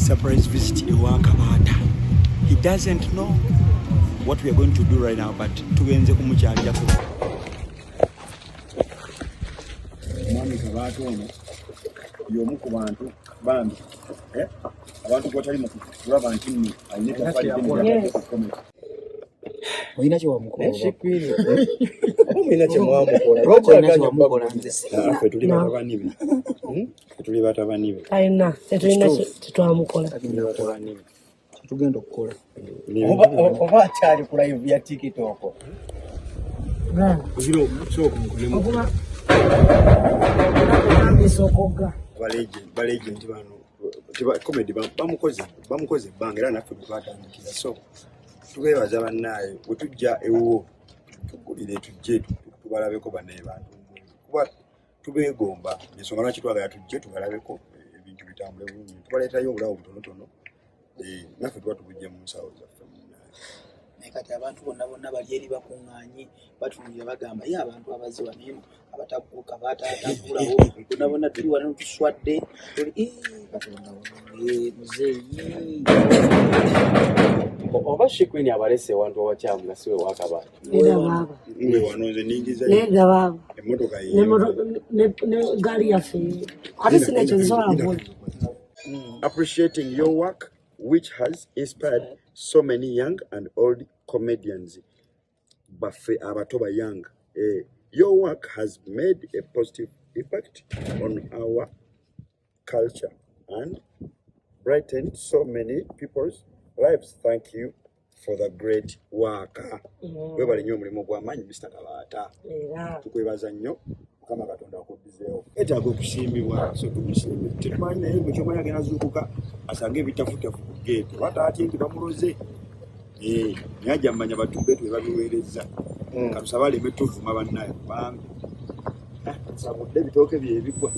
surprise visit ewa Kabata. He doesn't know what we are going to do right now, but tugenze kumukyalirako. Mwami Kabata ono y'omu ku bantu bambi abantu kwatali mu kulaba nti nno ayinza kwali oyina kye wamukola oyina kye mwamukola lwaki oyina kye wamukola nze ffe tuli batabani be tuli batabani be ayina tetulina tetwamukola tugenda okukola oba akyali ku live ya TikTok okuba ambisokoga balegend bano comedy bamukoze ebbanga era naffe twatandikira so tubeebaza bannaye bwe tujja ewuwo tugulire tujje tubalabeko bannaye bantu kuba tubeegomba ensonga lwaki twagala tujje tubalabeko ebintu bitambule bulungi tubaleetayo obulawo butonotono naffe tuba tubujje mu nsawo zaffe kati abantu bonna bali eri bakuŋŋaanye batunulira bagamba ye abantu abaziwa neno abatakuuka batatambulawo bonna tuli wano tuswadde katonda muzeeyi oba shikwini abalese abantu abakyamu nga siwe wakabata we wano nze ningiza nega baba emmotoka ne gaali yaffe ate sina ekyo nsobola appreciating your work which has inspired so many young and old comedians. Baffe abatoba young. Your work has made a positive impact on our culture and brightened so many people's lives. Thank you for the great work. Webale nnyo omulimu gw'amaanyi Mr. Kabata. Tukwebaza nnyo. Kama Katonda akubbizeewo etaaga okusiimibwa so tumusiime tetumanyi naye bwe kyomanya agenda zuukuka asange ebitafutafu ku geeti bataatye nti bamuloze naye ajja mmanya batubbe twe babiweereza katusaba aleme tuvuma bannaye kubanga sabudde ebitooke bye ebigwa